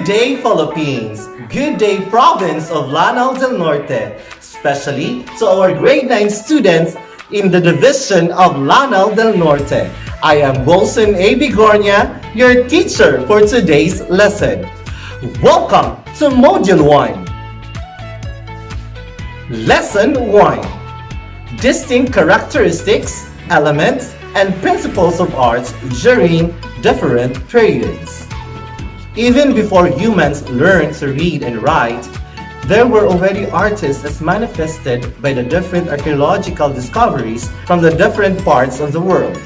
day, Philippines! Good day, province of Lanao del Norte, especially to our grade 9 students in the division of Lanao del Norte. I am Wilson A. Begornia, your teacher for today's lesson. Welcome to Module 1. Lesson 1. Distinct characteristics, elements, and principles of art during different periods. Even before humans learned to read and write, there were already artists as manifested by the different archaeological discoveries from the different parts of the world.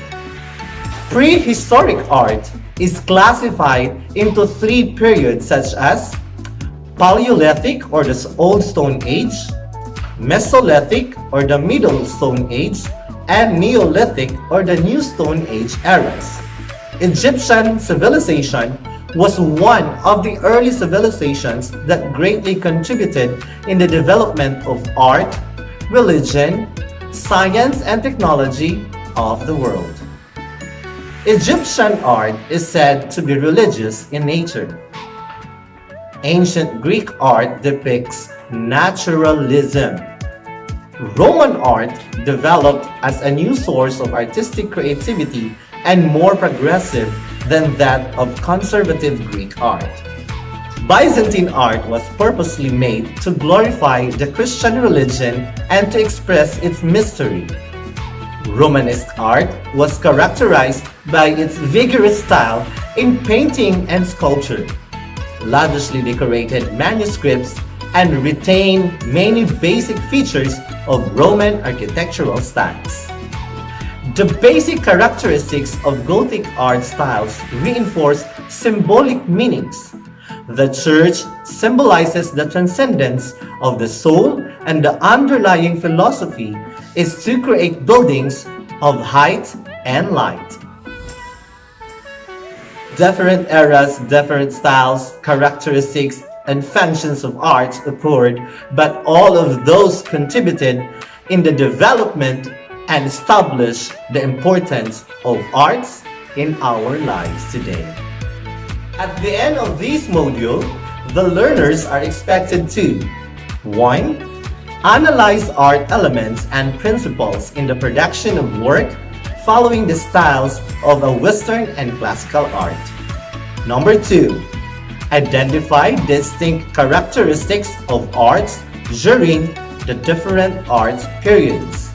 Prehistoric art is classified into 3 periods such as Paleolithic or the Old Stone Age, Mesolithic or the Middle Stone Age, and Neolithic or the New Stone Age eras. Egyptian civilization was one of the early civilizations that greatly contributed in the development of art, religion, science, and technology of the world. Egyptian art is said to be religious in nature. Ancient Greek art depicts naturalism. Roman art developed as a new source of artistic creativity and more progressive than that of conservative Greek art. Byzantine art was purposely made to glorify the Christian religion and to express its mystery. Romanesque art was characterized by its vigorous style in painting and sculpture, lavishly decorated manuscripts, and retained many basic features of Roman architectural styles. The basic characteristics of Gothic art styles reinforce symbolic meanings. The church symbolizes the transcendence of the soul, and the underlying philosophy is to create buildings of height and light. Different eras, different styles, characteristics, and functions of art occurred, but all of those contributed in the development and establish the importance of arts in our lives today. At the end of this module, the learners are expected to 1. Analyze art elements and principles in the production of work following the styles of a Western and classical art. Number 2. Identify distinct characteristics of arts during the different art periods.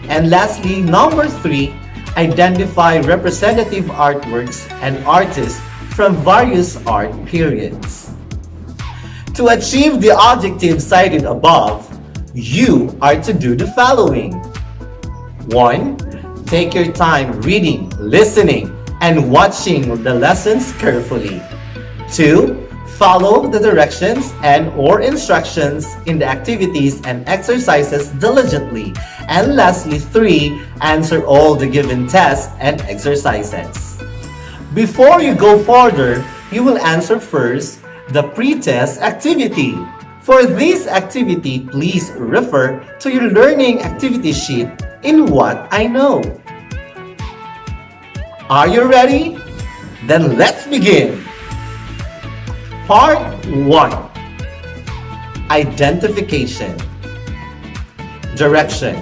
And lastly, number 3, identify representative artworks and artists from various art periods. To achieve the objectives cited above, you are to do the following. 1. Take your time reading, listening, and watching the lessons carefully. 2. Follow the directions and/or instructions in the activities and exercises diligently. And lastly, 3. Answer all the given tests and exercises. Before you go further, you will answer first the pre-test activity. For this activity, please refer to your learning activity sheet in What I Know. Are you ready? Then let's begin. Part 1. Identification. Direction.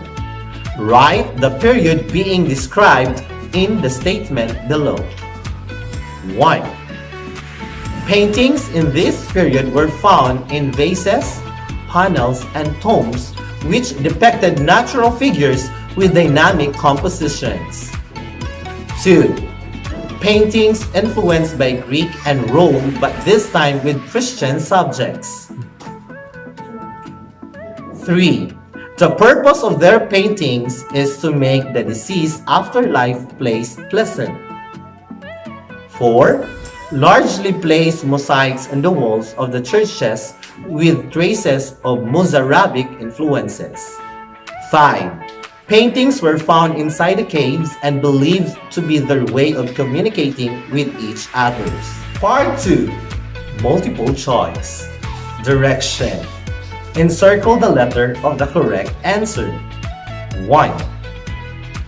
Write the period being described in the statement below. 1. Paintings in this period were found in vases, panels, and tombs which depicted natural figures with dynamic compositions. 2. Paintings influenced by Greek and Rome, but this time with Christian subjects. 3. The purpose of their paintings is to make the deceased afterlife place pleasant. 4. Largely placed mosaics on the walls of the churches with traces of Mozarabic influences. 5. Paintings were found inside the caves and believed to be their way of communicating with each other. Part 2. Multiple choice. Direction. Encircle the letter of the correct answer. 1.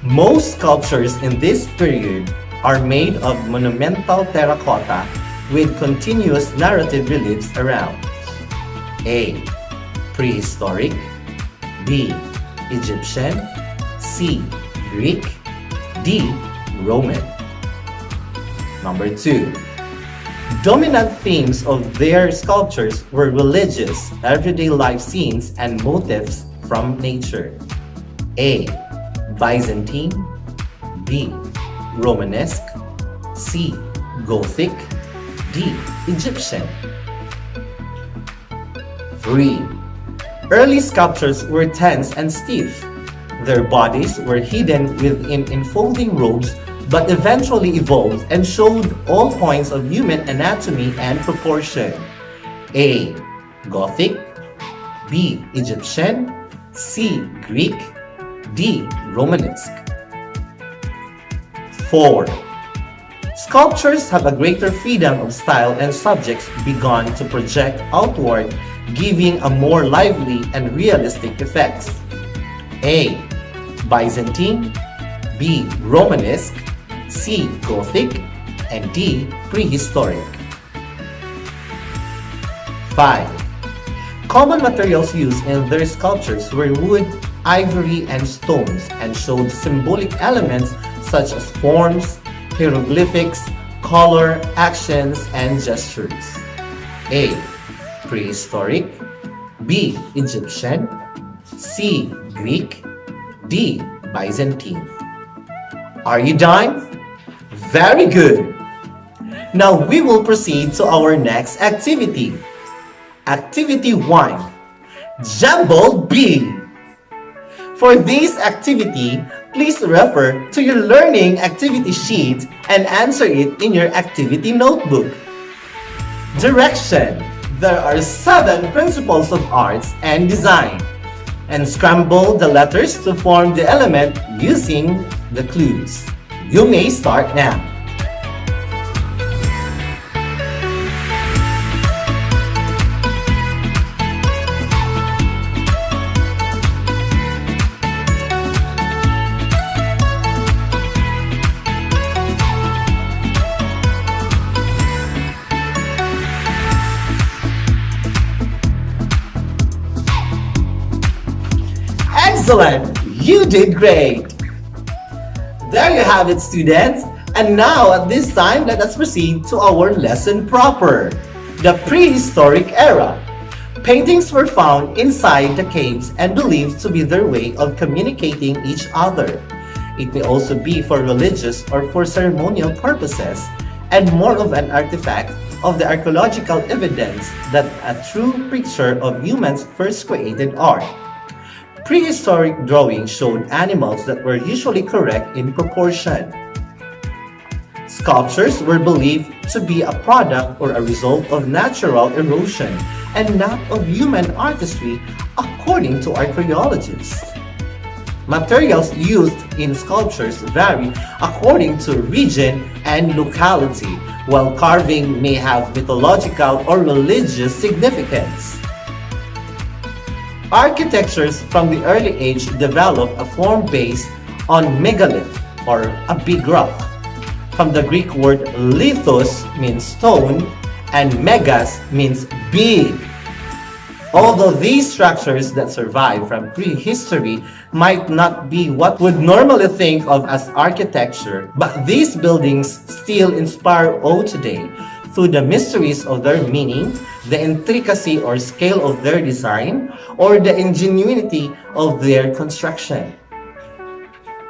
Most sculptures in this period are made of monumental terracotta with continuous narrative reliefs around? A. Prehistoric. B. Egyptian. C. Greek. D. Roman. Number 2. Dominant themes of their sculptures were religious, everyday life scenes, and motifs from nature. A. Byzantine. B. Romanesque. C. Gothic. D. Egyptian. 3. Early sculptures were tense and stiff. Their bodies were hidden within enfolding robes but eventually evolved and showed all points of human anatomy and proportion. A. Gothic. B. Egyptian. C. Greek. D. Romanesque. 4. Sculptures have a greater freedom of style and subjects began to project outward, giving a more lively and realistic effects. A. Byzantine. B. Romanesque. C. Gothic. And D. Prehistoric. 5. Common materials used in their sculptures were wood, ivory, and stones, and showed symbolic elements such as forms, hieroglyphics, color, actions, and gestures. A. Prehistoric. B. Egyptian. C. Greek. D. Byzantine. Are you done? Very good! Now we will proceed to our next activity. Activity 1. Jumble Bee. For this activity, please refer to your learning activity sheet and answer it in your activity notebook. Direction. There are 7 principles of arts and design. And scramble the letters to form the element using the clues. You may start now. Excellent! You did great! There you have it, students. And now at this time, let us proceed to our lesson proper. The prehistoric era. Paintings were found inside the caves and believed to be their way of communicating each other. It may also be for religious or for ceremonial purposes, and more of an artifact of the archaeological evidence than a true picture of humans' first created art. Prehistoric drawings showed animals that were usually correct in proportion. Sculptures were believed to be a product or a result of natural erosion and not of human artistry, according to archaeologists. Materials used in sculptures vary according to region and locality, while carving may have mythological or religious significance. Architectures from the early age developed a form based on megalith, or a big rock. From the Greek word lithos means stone and megas means big. Although these structures that survive from prehistory might not be what would normally think of as architecture, but these buildings still inspire awe today through the mysteries of their meaning, the intricacy or scale of their design, or the ingenuity of their construction.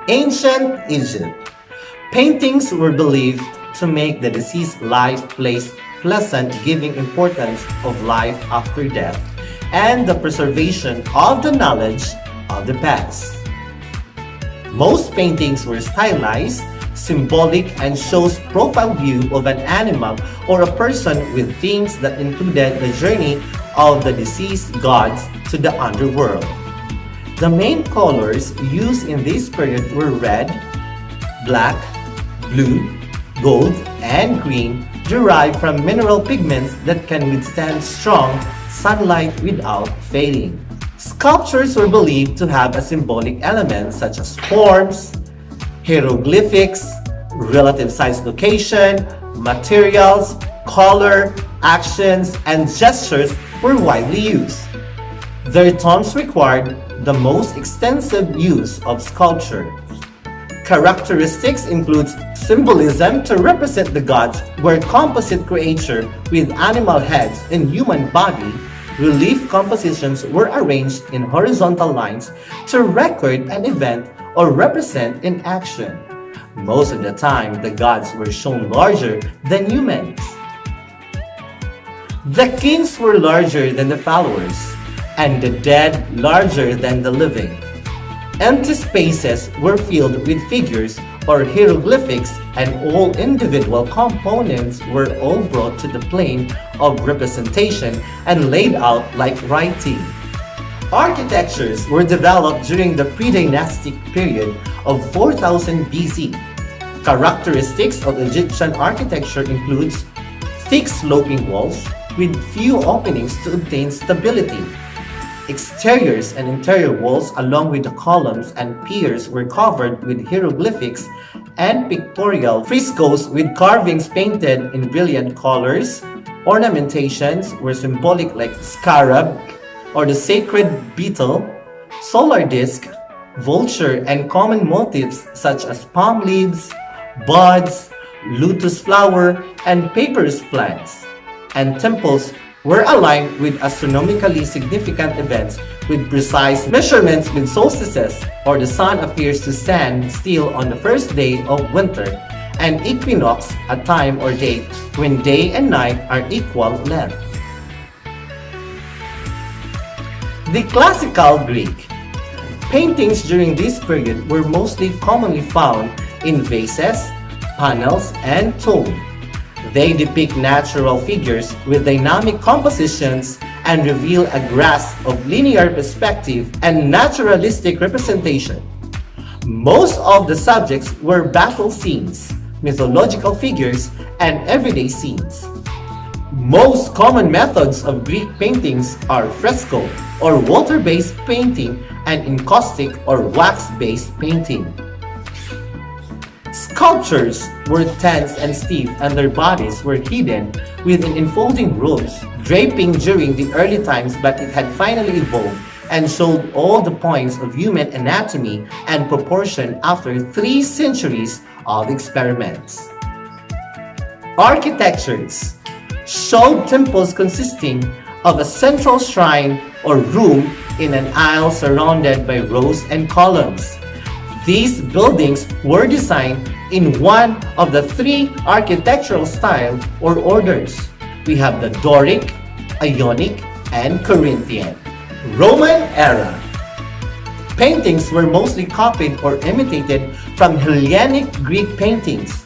Ancient Egypt. Paintings were believed to make the deceased life place pleasant, giving importance of life after death and the preservation of the knowledge of the past. Most paintings were stylized, symbolic, and shows profile view of an animal or a person with themes that included the journey of the deceased gods to the underworld. The main colors used in this period were red, black, blue, gold, and green, derived from mineral pigments that can withstand strong sunlight without fading. Sculptures were believed to have a symbolic element such as forms, hieroglyphics, relative size location, materials, Color, actions, and gestures were widely used. Their tones required the most extensive use of sculpture. Characteristics include symbolism to represent the gods were composite creature with animal heads and human body. Relief compositions were arranged in horizontal lines to record an event or represent an action. Most of the time, the gods were shown larger than humans. The kings were larger than the followers, and the dead larger than the living. Empty spaces were filled with figures or hieroglyphics, and all individual components were all brought to the plane of representation and laid out like writing. Architectures were developed during the pre-dynastic period of 4000 BC. Characteristics of Egyptian architecture includes thick sloping walls with few openings to obtain stability. Exteriors and interior walls along with the columns and piers were covered with hieroglyphics and pictorial frescoes with carvings painted in brilliant colors. Ornamentations were symbolic like scarab or the sacred beetle, solar disk, vulture, and common motifs such as palm leaves, buds, lotus flower, and papyrus plants. And temples were aligned with astronomically significant events with precise measurements with solstices, or the sun appears to stand still on the first day of winter, and equinox, a time or date when day and night are equal length. The Classical Greek. Paintings during this period were mostly commonly found in vases, panels, and tomb. They depict natural figures with dynamic compositions and reveal a grasp of linear perspective and naturalistic representation. Most of the subjects were battle scenes, mythological figures, and everyday scenes. Most common methods of Greek paintings are fresco or water-based painting and encaustic or wax-based painting. Sculptures were tense and stiff and their bodies were hidden within enfolding robes, draping during the early times, but it had finally evolved and showed all the points of human anatomy and proportion after 3 centuries of experiments. Architectures showed temples consisting of a central shrine or room in an aisle surrounded by rows and columns. These buildings were designed in one of the 3 architectural styles or orders. We have the Doric, Ionic, and Corinthian. Roman era. Paintings were mostly copied or imitated from Hellenic Greek paintings.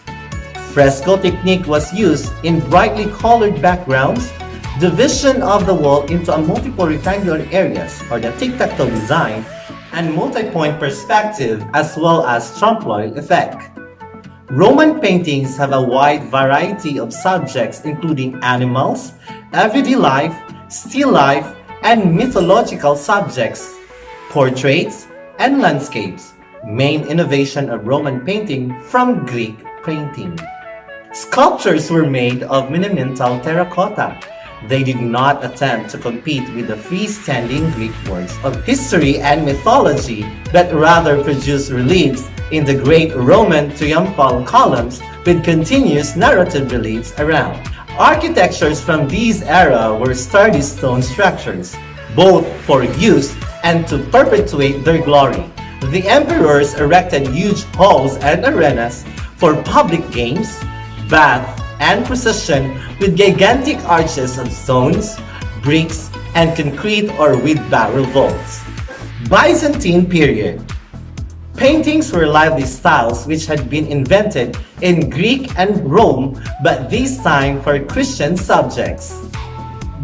Fresco technique was used in brightly colored backgrounds, division of the wall into multiple rectangular areas or the tic-tac-toe design, and multi-point perspective as well as trompe-l'oeil effect. Roman paintings have a wide variety of subjects including animals, everyday life, still life, and mythological subjects, portraits, and landscapes. Main innovation of Roman painting from Greek painting. Sculptures were made of monumental terracotta. They did not attempt to compete with the freestanding Greek works of history and mythology, but rather produced reliefs in the great Roman triumphal columns with continuous narrative reliefs around. Architectures from this era were sturdy stone structures, both for use and to perpetuate their glory. The emperors erected huge halls and arenas for public games, baths, and procession with gigantic arches of stones, bricks, and concrete or with barrel vaults. Byzantine period. Paintings were lively styles which had been invented in Greek and Rome, but this time for Christian subjects.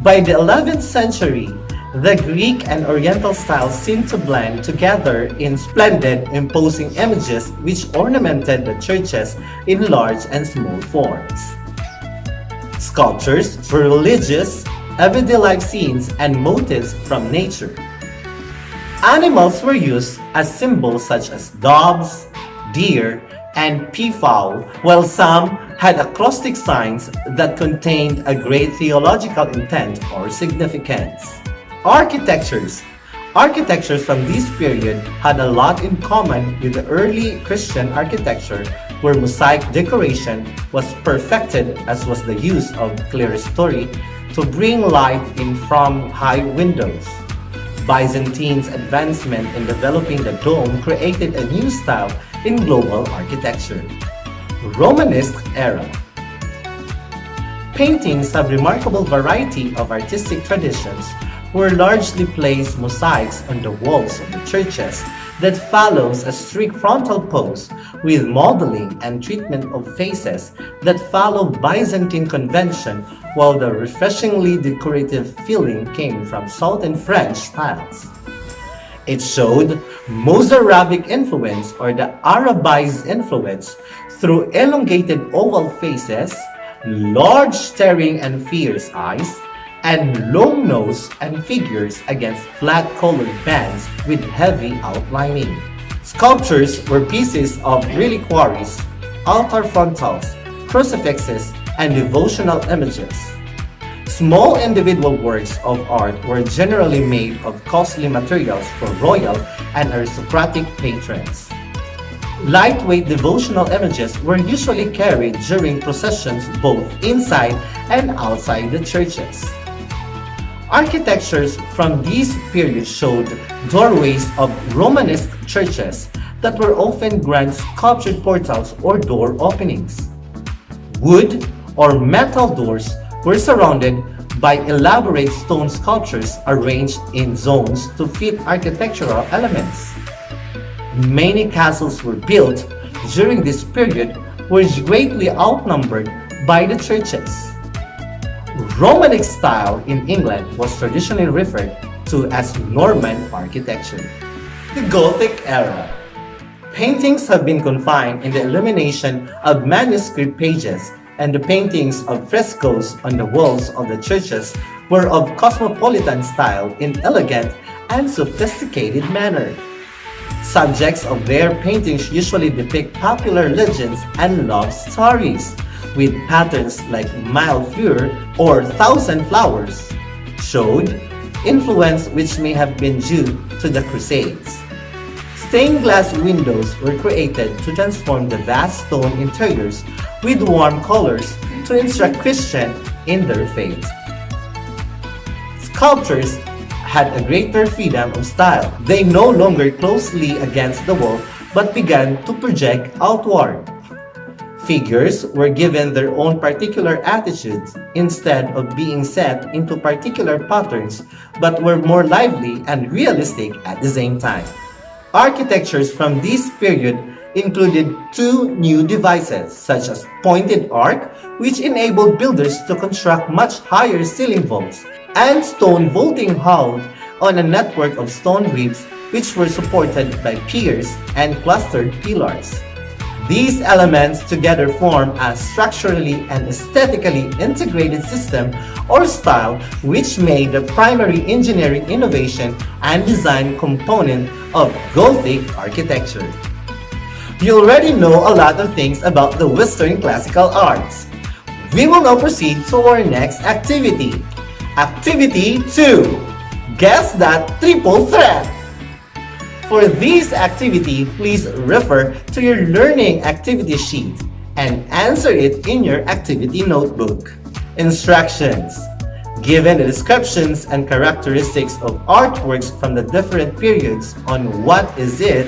By the 11th century, the Greek and Oriental styles seemed to blend together in splendid, imposing images which ornamented the churches in large and small forms. Sculptures for religious, everyday life scenes, and motifs from nature. Animals were used as symbols such as doves, deer, and peafowl, while some had acrostic signs that contained a great theological intent or significance. Architectures. Architectures from this period had a lot in common with the early Christian architecture, where mosaic decoration was perfected, as was the use of clerestory to bring light in from high windows. Byzantine's advancement in developing the dome created a new style in global architecture. Romanesque era. Paintings have remarkable variety of artistic traditions, were largely placed mosaics on the walls of the churches that follows a strict frontal pose with modeling and treatment of faces that follow Byzantine convention, while the refreshingly decorative feeling came from Southern French styles. It showed Mozarabic influence or the Arabized influence through elongated oval faces, large staring and fierce eyes, and long nose and figures against flat colored bands with heavy outlining. Sculptures were pieces of reliquaries, altar frontals, crucifixes, and devotional images. Small individual works of art were generally made of costly materials for royal and aristocratic patrons. Lightweight devotional images were usually carried during processions both inside and outside the churches. Architectures from this period showed doorways of Romanesque churches that were often grand sculptured portals or door openings. Wood or metal doors were surrounded by elaborate stone sculptures arranged in zones to fit architectural elements. Many castles were built during this period, which greatly outnumbered by the churches. Romanesque style in England was traditionally referred to as Norman architecture. The Gothic era. Paintings have been confined in the illumination of manuscript pages, and the paintings of frescoes on the walls of the churches were of cosmopolitan style in elegant and sophisticated manner. Subjects of their paintings usually depict popular legends and love stories, with patterns like mild fleur or thousand flowers, showed influence which may have been due to the Crusades. Stained glass windows were created to transform the vast stone interiors with warm colors to instruct Christians in their faith. Sculptors had a greater freedom of style. They no longer closely against the wall but began to project outward. Figures were given their own particular attitudes instead of being set into particular patterns, but were more lively and realistic at the same time. Architectures from this period included two new devices, such as pointed arch, which enabled builders to construct much higher ceiling vaults, and stone vaulting hull on a network of stone ribs which were supported by piers and clustered pillars. These elements together form a structurally and aesthetically integrated system or style which made the primary engineering innovation and design component of Gothic architecture. You already know a lot of things about the Western classical arts. We will now proceed to our next activity. Activity 2. Guess that triple threat. For this activity, please refer to your learning activity sheet and answer it in your activity notebook. Instructions. Given the descriptions and characteristics of artworks from the different periods on what is it,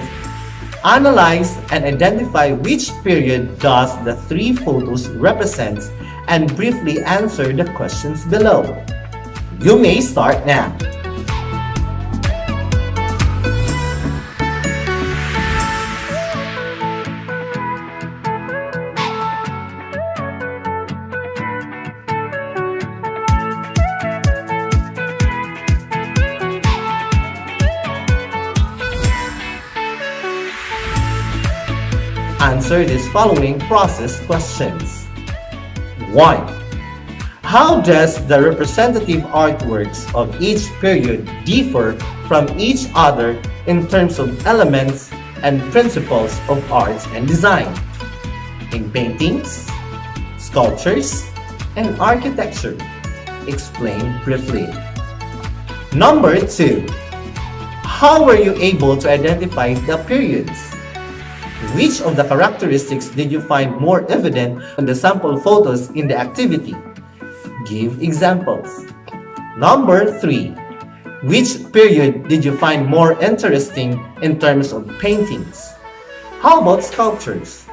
analyze and identify which period does the three photos represent and briefly answer the questions below. You may start now. Answer these following process questions. 1. How does the representative artworks of each period differ from each other in terms of elements and principles of art and design? in paintings, sculptures, and architecture? Explain briefly. Number 2. How were you able to identify the periods? Which of the characteristics did you find more evident on the sample photos in the activity? Give examples. Number 3. Which period did you find more interesting in terms of paintings? How about sculptures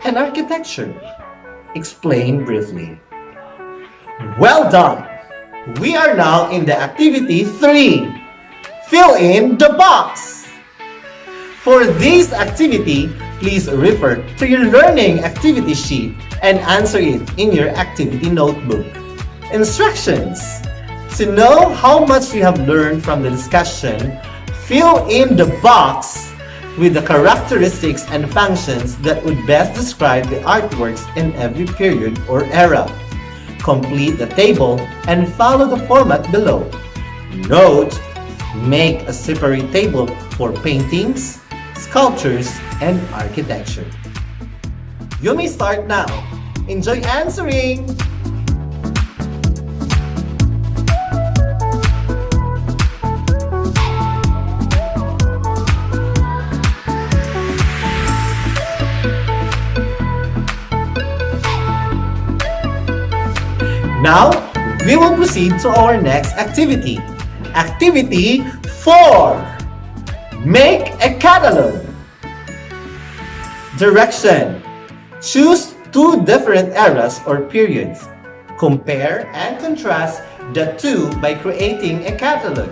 and architecture? Explain briefly. Well done! We are now in the activity 3. Fill in the box! For this activity, please refer to your learning activity sheet and answer it in your activity notebook. Instructions. To know how much you have learned from the discussion, fill in the box with the characteristics and functions that would best describe the artworks in every period or era. Complete the table and follow the format below. Note: make a separate table for paintings, sculptures, and architecture. You may start now. Enjoy answering! Now, we will proceed to our next activity. Activity 4. Make a catalog. Direction. Choose 2 different eras or periods. Compare and contrast the 2 by creating a catalog.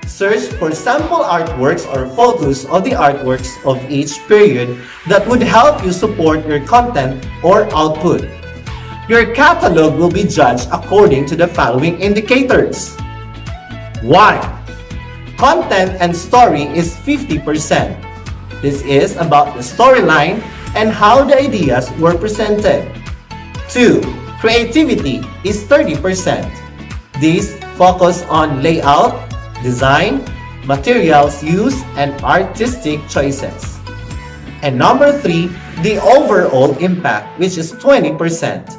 Search for sample artworks or photos of the artworks of each period that would help you support your content or output. Your catalog will be judged according to the following indicators. 1. Content and story is 50%. This is about the storyline and how the ideas were presented. 2. Creativity is 30%. These focus on layout, design, materials used, and artistic choices. And number 3, the overall impact, which is 20%.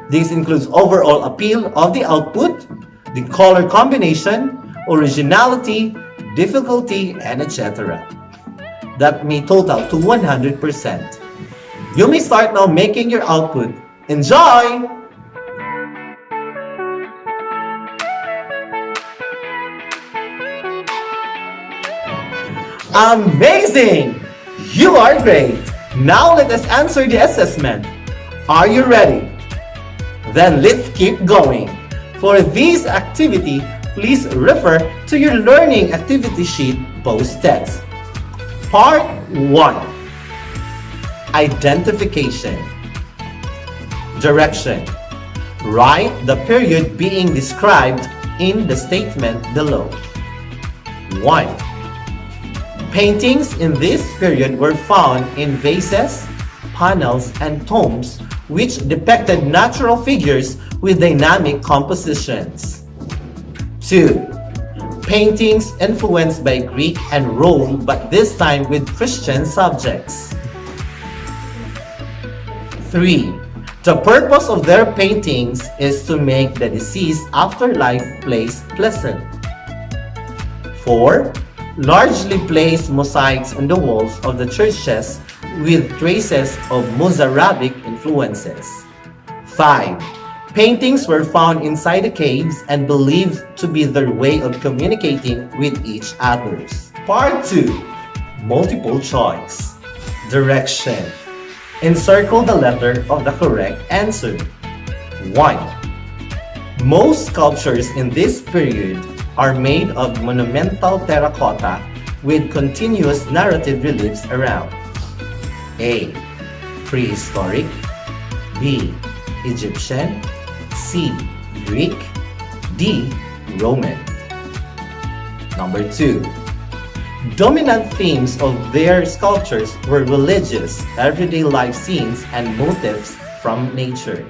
This includes overall appeal of the output, the color combination, originality, difficulty, and etc. That may total to 100%. You may start now making your output. Enjoy! Amazing! You are great! Now let us answer the assessment. Are you ready? Then let's keep going. For this activity, please refer to your learning activity sheet post-test. Part 1. Identification. Direction. Write the period being described in the statement below. 1. Paintings in this period were found in vases, panels, and tombs which depicted natural figures with dynamic compositions. 2. Paintings influenced by Greek and Rome, but this time with Christian subjects. 3. The purpose of their paintings is to make the deceased afterlife place pleasant. 4. Largely placed mosaics on the walls of the churches with traces of Mozarabic influences. 5. Paintings were found inside the caves and believed to be their way of communicating with each other. Part 2. Multiple choice. Direction. Encircle the letter of the correct answer. 1. Most sculptures in this period are made of monumental terracotta with continuous narrative reliefs around. A. Prehistoric. B. Egyptian. C. Greek. D. Roman. Number 2. Dominant themes of their sculptures were religious, everyday life scenes, and motifs from nature.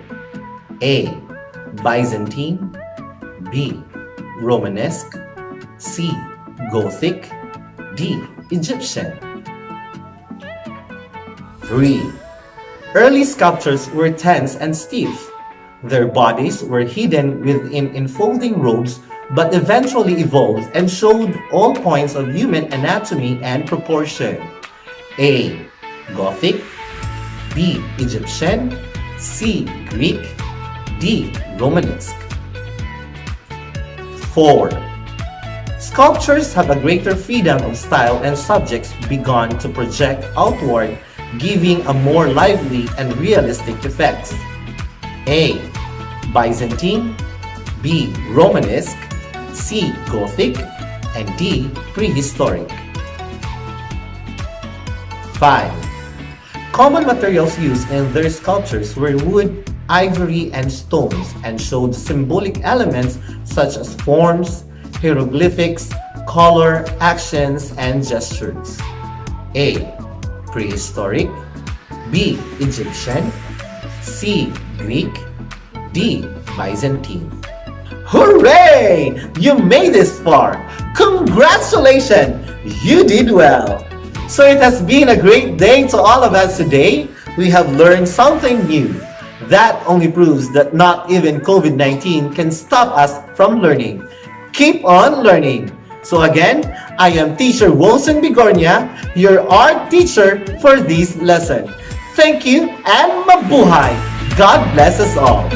A. Byzantine. B. Romanesque. C. Gothic. D. Egyptian. 3. Early sculptures were tense and stiff. Their bodies were hidden within enfolding robes but eventually evolved and showed all points of human anatomy and proportion. A. Gothic, B. Egyptian, C. Greek, D. Romanesque. 4. Sculptures have a greater freedom of style and subjects begun to project outward, giving a more lively and realistic effect. A. Byzantine, B. Romanesque, C. Gothic, and D. Prehistoric. 5. Common materials used in their sculptures were wood, ivory, and stones, and showed symbolic elements such as forms, hieroglyphics, color, actions, and gestures. A. Prehistoric, B. Egyptian, C. Greek, D. Byzantine. Hooray! You made this far! Congratulations! You did well! So it has been a great day to all of us today. We have learned something new. That only proves that not even COVID-19 can stop us from learning. Keep on learning. So again, I am Teacher Wilson Begornia, your art teacher for this lesson. Thank you and mabuhay! God bless us all!